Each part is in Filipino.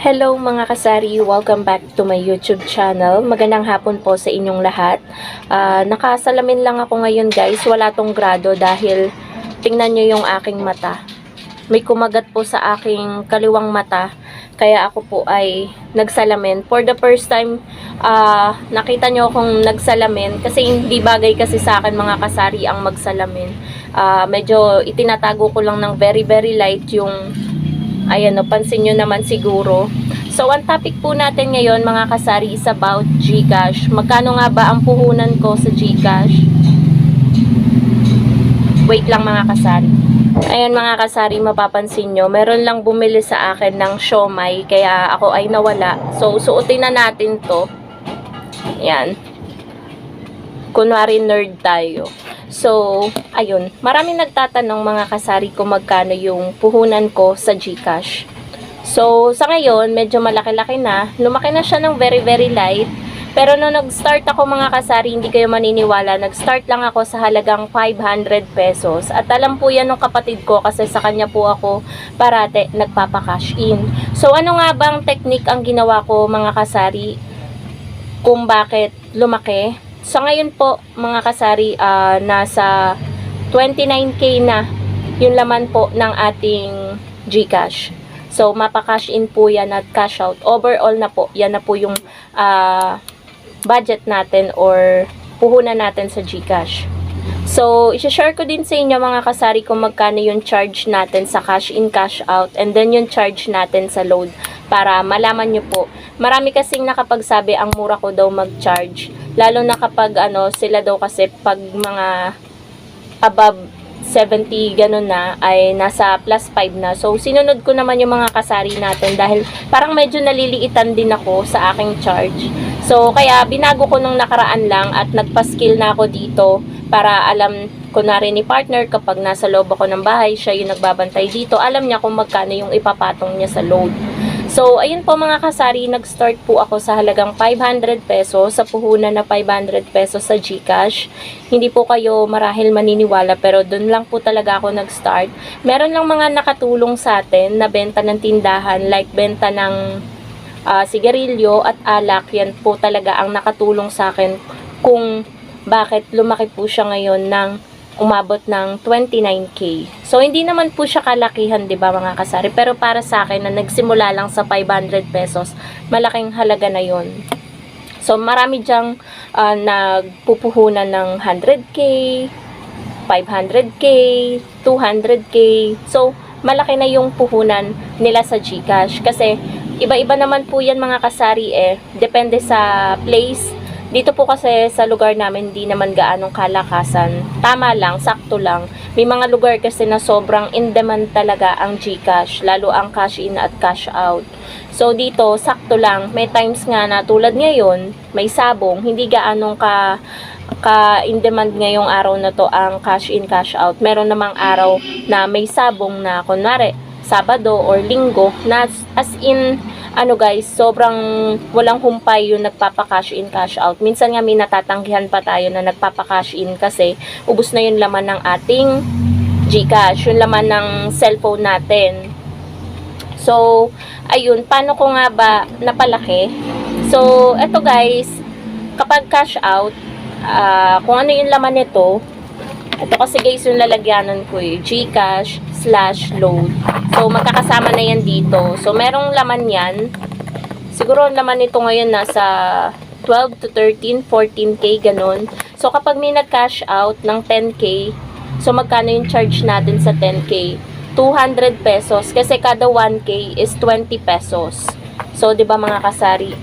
Hello mga kasari, welcome back to my YouTube channel. Magandang hapon po sa inyong lahat. Nakasalamin lang ako ngayon guys, wala tong grado dahil tingnan nyo yung aking mata. May kumagat po sa aking kaliwang mata, kaya ako po ay nagsalamin. For the first time, nakita nyo akong nagsalamin kasi hindi bagay kasi sa akin mga kasari ang magsalamin. Medyo itinatago ko lang ng very light yung ayan, no, pansin nyo naman siguro. So, ang topic po natin ngayon, mga kasari, is about GCash. Magkano nga ba ang puhunan ko sa GCash? Wait lang mga kasari. Ayan mga kasari, mapapansin nyo, meron lang bumili sa akin ng siomai, kaya ako ay nawala. So, suotin na natin to. Ayan. Kunwari nerd tayo. So, ayun. Maraming nagtatanong mga kasari kung magkano yung puhunan ko sa GCash. So, sa ngayon, medyo malaki-laki na. Lumaki na siya ng very light. Pero nung nag-start ako mga kasari, hindi kayo maniniwala. Nag-start lang ako sa halagang 500 pesos. At alam po yan ng kapatid ko kasi sa kanya po ako parate nagpapa-cash in. So, ano nga bang technique ang ginawa ko mga kasari kung bakit lumaki? So, ngayon po, mga kasari, nasa 29K na yung laman po ng ating GCash. So, mapa-cash in po yan at cash out. Overall na po, yan na po yung budget natin or puhunan natin sa GCash. So, i-share ko din sa inyo mga kasari kung magkano yung charge natin sa cash in, cash out, and then yung charge natin sa load para malaman nyo po. Marami kasing nakapagsabi ang mura ko daw mag-charge. Lalo na kapag sila daw kasi pag mga above 70 ganun na ay nasa plus 5 na. So, sinunod ko naman yung mga kasari natin dahil parang medyo naliliitan din ako sa aking charge. So, kaya binago ko nung nakaraan lang at nagpa-skill na ako dito para alam ko na rin ni partner kapag nasa loob ako ng bahay, siya yung nagbabantay dito. Alam niya kung magkano yung ipapatong niya sa load. So, ayun po mga kasari, nag-start po ako sa halagang 500 pesos, sa puhunan na 500 pesos sa GCash. Hindi po kayo marahil maniniwala, pero doon lang po talaga ako nag-start. Meron lang mga nakatulong sa atin na benta ng tindahan, like benta ng sigarilyo at alak. Yan po talaga ang nakatulong sa akin kung bakit lumaki po siya ngayon ng umabot ng 29K. So, hindi naman po siya kalakihan, di ba mga kasari? Pero para sa akin, na nagsimula lang sa 500 pesos, malaking halaga na yon. So, marami dyang nagpupuhunan ng 100K, 500K, 200K. So, malaki na yung puhunan nila sa GCash. Kasi, iba-iba naman po yan mga kasari Depende sa place. Dito po kasi sa lugar namin hindi naman gaanong kalakasan. Tama lang, sakto lang. May mga lugar kasi na sobrang in demand talaga ang GCash, lalo ang cash in at cash out. So dito, sakto lang. May times nga na tulad ngayon, may sabong, hindi gaanong ka in demand ngayong araw na to ang cash in, cash out. Meron namang araw na may sabong na kunwari, Sabado or Linggo, na as in guys, sobrang walang humpay yung nagpapa-cash in, cash out. Minsan nga may natatanggihan pa tayo na nagpapa-cash in kasi ubos na yung laman ng ating GCash, yung laman ng cellphone natin. So, ayun, paano ko nga ba napalaki? So, eto guys, kapag cash out, kung ano yung laman nito, ito kasi guys yung lalagyanan ko GCash/load. So, magkakasama na yan dito. So, merong laman yan. Siguro ang laman nito ngayon nasa 12 to 13, 14K, ganun. So, kapag may nag-cash out ng 10K, so magkano yung charge natin sa 10K? 200 pesos. Kasi kada 1K is 20 pesos. So, di ba mga kasari,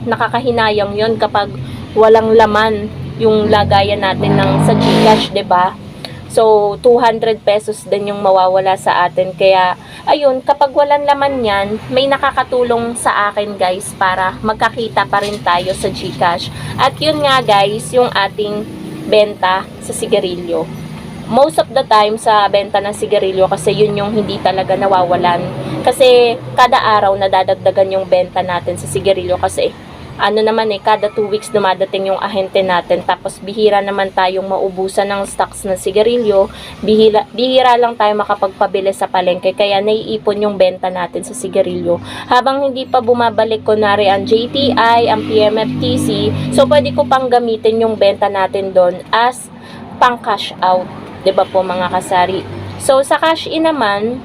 nakakahinayang yon kapag walang laman yung lagayan natin ng sa GCash, 'di ba? So 200 pesos din yung mawawala sa atin. Kaya ayun, kapag walang laman 'yan, may nakakatulong sa akin, guys, para magkakita pa rin tayo sa GCash. At yun nga, guys, yung ating benta sa sigarilyo. Most of the time sa benta ng sigarilyo kasi yun yung hindi talaga nawawalan. Kasi kada araw nadadagdagan yung benta natin sa sigarilyo kasi ano naman kada 2 weeks dumadating yung ahente natin, tapos bihira naman tayong maubusan ng stocks ng sigarilyo, bihira lang tayo makapagpabili sa palengke, kaya naiipon yung benta natin sa sigarilyo. Habang hindi pa bumabalik kunwari ang JTI, ang PMFTC, so pwede ko pang gamitin yung benta natin doon as pang cash out, 'di ba po mga kasari? So sa cash in naman,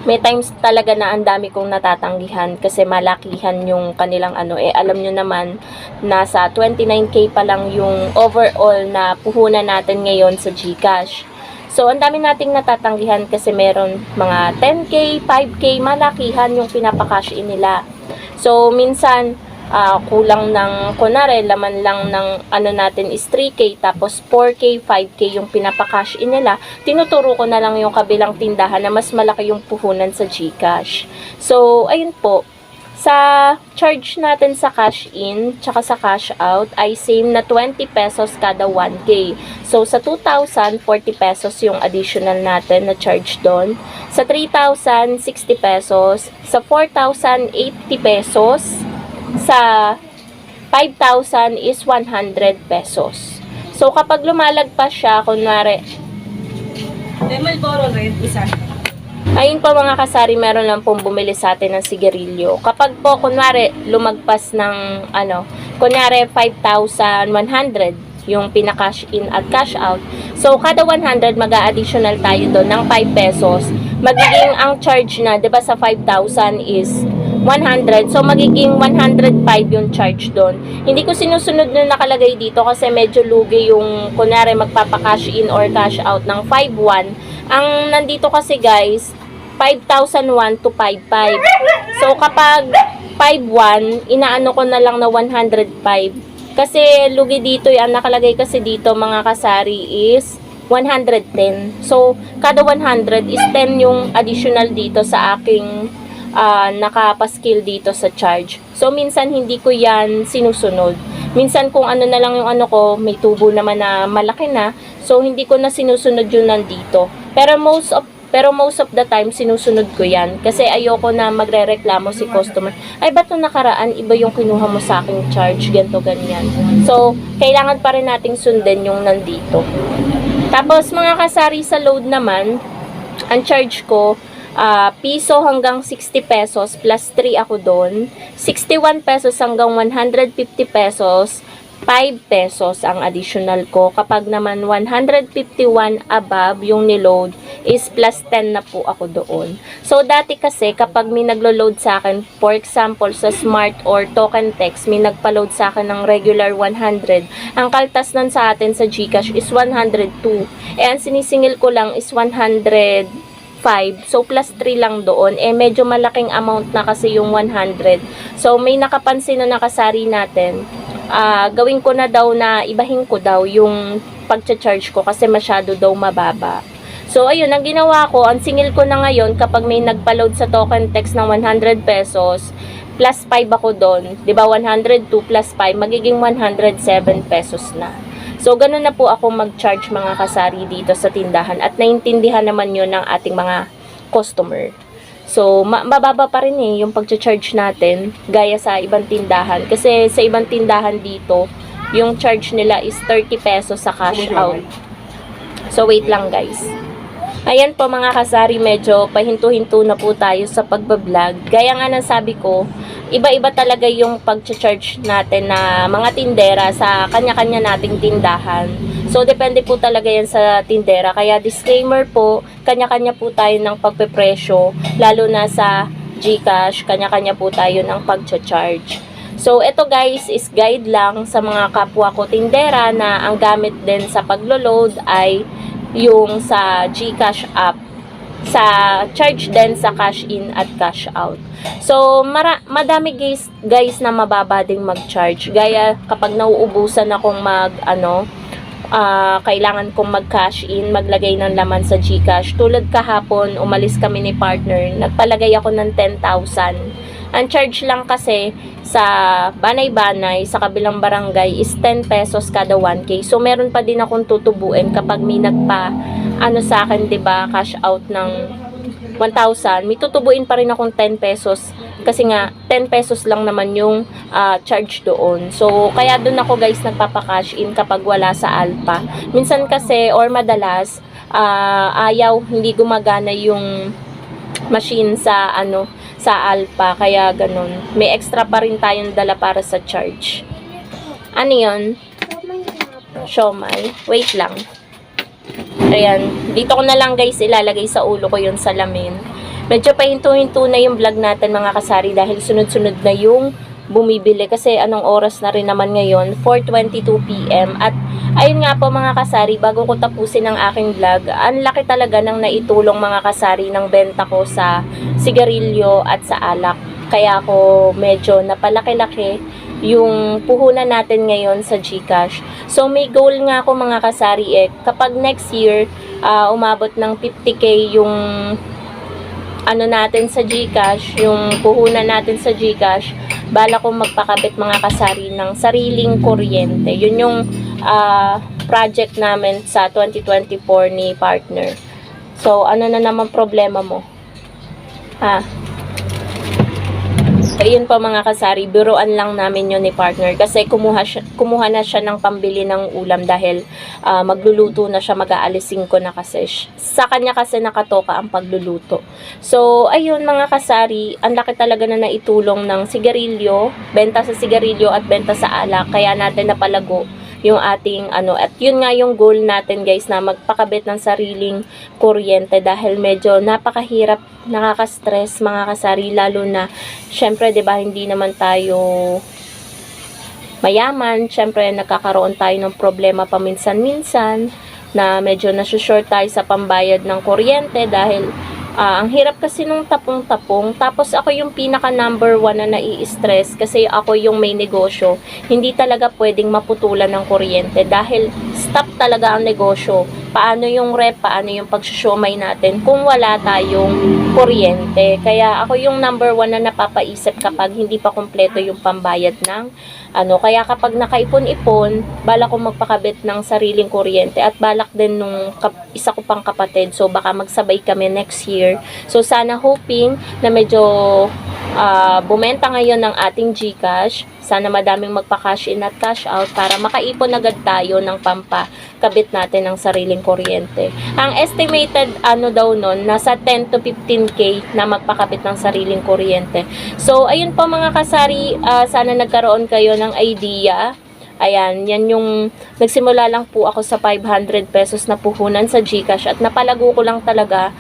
may times talaga na ang dami kong natatanggihan kasi malakihan yung kanilang alam nyo naman, nasa 29k pa lang yung overall na puhunan natin ngayon sa GCash. So ang dami nating natatanggihan kasi meron mga 10k, 5k, malakihan yung pinapakash in nila. So minsan kulang ng, kunwari, laman lang ng natin is 3k, tapos 4k, 5k yung pinapakash in nila, tinuturo ko na lang yung kabilang tindahan na mas malaki yung puhunan sa GCash. So, ayun po, sa charge natin sa cash in, tsaka sa cash out, ay same na 20 pesos kada 1k. So, sa 2,000, 40 pesos yung additional natin na charge doon. Sa 3,000, 60 pesos. Sa 4,000, 80 pesos. Sa 5,000 is 100 pesos. So, kapag lumalagpas siya, kunwari, ayun po mga kasari, meron lang pong bumili sa atin ng sigarilyo. Kapag po, kunwari, lumagpas ng, kunwari, 5,100 yung pinakash in at cash out. So, kada 100, mag-a-additional tayo doon ng 5 pesos. Magiging ang charge na, 'di ba sa 5,000 is 100. So, magiging 105 yung charge doon. Hindi ko sinusunod na nakalagay dito kasi medyo lugi yung, kunwari, magpapakash in or cash out ng 5,1. Ang nandito kasi guys, 5,001 to 55. So, kapag 5,1, inaano ko na lang na 105. Kasi lugi dito, ang nakalagay kasi dito mga kasari is 110. So, kada 100 is 10 yung additional dito sa aking nakapaskill dito sa charge. So, minsan hindi ko yan sinusunod. Minsan kung na lang yung ko, may tubo naman na malaki na. So, hindi ko na sinusunod yun nandito. Pero most of the time, sinusunod ko yan. Kasi ayoko na magre-reklamo si customer. Ay, ba't nung nakaraan, iba yung kinuha mo sa aking charge, ganito, ganyan. So, kailangan pa rin nating sundin yung nandito. Tapos, mga kasari sa load naman, ang charge ko, piso hanggang 60 pesos plus 3 ako doon. 61 pesos hanggang 150 pesos, 5 pesos ang additional ko. Kapag naman 151 above yung niload is plus 10 na po ako doon. So, dati kasi kapag may naglo-load sa akin, for example, sa Smart or Token Text, may nagpa-load sa akin ng regular 100. Ang kaltas nun sa atin sa GCash is 102. Ang sinisingil ko lang is 105. So, plus 3 lang doon. Medyo malaking amount na kasi yung 100. So, may nakapansin na nakasari natin. Gawin ko na daw na ibahin ko daw yung pag-charge ko kasi masyado daw mababa. So, ayun, ang ginawa ko, ang singil ko na ngayon kapag may nagpa-load sa Token Text ng 100 pesos, plus 5 ako doon. Diba, 102 plus 5, magiging 107 pesos na. So, ganun na po ako mag-charge mga kasari dito sa tindahan at naintindihan naman yun ng ating mga customer. So, mababa pa rin yung pag-charge natin gaya sa ibang tindahan. Kasi sa ibang tindahan dito, yung charge nila is 30 pesos sa cash out. So, wait lang guys. Ayan po mga kasari, medyo pahinto-hinto na po tayo sa pagbablog. Gaya nga ng sabi ko, iba-iba talaga yung pag-charge natin na mga tindera sa kanya-kanya nating tindahan. So, depende po talaga yan sa tindera. Kaya disclaimer po, kanya-kanya po tayo ng pagpepresyo, lalo na sa GCash, kanya-kanya po tayo ng pag-charge. So, ito guys is guide lang sa mga kapwa ko tindera na ang gamit din sa paglo-load ay yung sa GCash app, sa charge din sa cash in at cash out. So, madami guys na mababa ding mag-charge. Gaya kapag nauubusan akong kailangan kong mag-cash in, maglagay ng laman sa GCash. Tulad kahapon, umalis kami ni partner, nagpalagay ako ng 10,000. Ang charge lang kasi sa Banay-Banay, sa kabilang barangay, is 10 pesos kada 1K. So, meron pa din akong tutubuin kapag may sa akin, 'di ba, cash out ng 1,000. May tutubuin pa rin akong 10 pesos Kasi nga 10 pesos lang naman yung charge doon. So kaya doon ako guys nagpapa-cash in kapag wala sa Alpha. Minsan kasi or madalas ayaw, hindi gumagana yung machine sa sa Alpha, kaya ganun. May extra pa rin tayong dala para sa charge. Ano yun? Siomay. Wait lang. Ayan. Dito ko na lang guys ilalagay sa ulo ko yung salamin. Medyo pahinto-hinto na yung vlog natin mga kasari dahil sunod-sunod na yung bumibili. Kasi anong oras na rin naman ngayon? 4:22 PM. At ayun nga po mga kasari, bago ko tapusin ang aking vlog, ang laki talaga ng naitulong mga kasari ng benta ko sa sigarilyo at sa alak. Kaya ako medyo napalaki-laki yung puhunan natin ngayon sa GCash. So may goal nga ako mga kasari kapag next year umabot ng 50k yung natin sa GCash, yung puhunan natin sa GCash, bala ko magpakabit mga kasari ng sariling kuryente. Yun yung project namin sa 2024 ni partner. So ano na naman problema mo? Ayun pa mga kasari, biruan lang namin yun ni partner kasi kumuha na siya ng pambili ng ulam dahil magluluto na siya, mag-aalis 5 na kasi. Sa kanya kasi nakatoka ang pagluluto. So, ayun mga kasari, ang laki talaga na naitulong ng sigarilyo, benta sa sigarilyo at benta sa alak, kaya natin napalago yung ating at yun nga yung goal natin guys, na magpakabit ng sariling kuryente dahil medyo napakahirap, nakaka-stress mga kasari, lalo na syempre 'di ba hindi naman tayo mayaman, syempre nagkakaroon tayo ng problema paminsan-minsan na medyo nasa-short tayo sa pambayad ng kuryente dahil ang hirap kasi nung tapong-tapong. Tapos ako yung pinaka number 1 na nai-stress kasi ako yung may negosyo. Hindi talaga pwedeng maputulan ng kuryente dahil stop talaga ang negosyo. Paano yung rep, paano yung pagsusyomay natin kung wala tayong kuryente. Kaya ako yung number 1 na napapaisip kapag hindi pa kompleto yung pambayad ng kaya kapag nakaipon-ipon, balak ko magpakabit ng sariling kuryente at balak din nung isa ko pang kapatid. So baka magsabay kami next year. So sana hoping na medyo bumenta ngayon ng ating GCash. Sana madaming magpa-cash in at cash out para makaipon agad tayo ng pampakabit natin ng sariling kuryente. Ang estimated daw nun, nasa 10 to 15k na magpakabit ng sariling kuryente. So ayun po mga kasari, sana nagkaroon kayo ng idea. Ayan, yan yung nagsimula lang po ako sa 500 pesos na puhunan sa GCash at napalago ko lang talaga.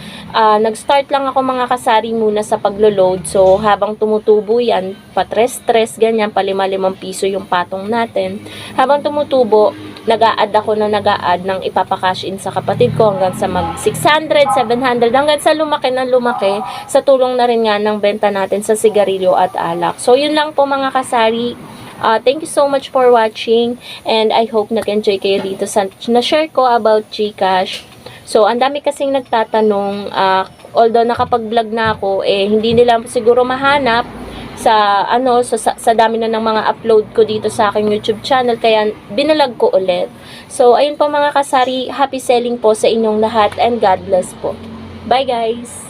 Nag-start lang ako mga kasari muna sa paglo-load. So habang tumutubo yan, pa-tres-tres, ganyan, pa 5-5 piso yung patong natin. Habang tumutubo, nag-a-add ako ng ipapa-cash in sa kapatid ko hanggang sa mag 600, 700, hanggang sa lumaki ng lumaki sa tulong na rin nga ng benta natin sa sigarilyo at alak. So yun lang po mga kasari. Thank you so much for watching and I hope nag-enjoy kayo dito sa na-share ko about GCash. So, ang dami kasing nagtatanong, although nakapag-vlog na ako, hindi nila siguro mahanap sa sa dami na ng mga upload ko dito sa aking YouTube channel, kaya binalag ko ulit. So, ayun po mga kasari, happy selling po sa inyong lahat and God bless po. Bye guys!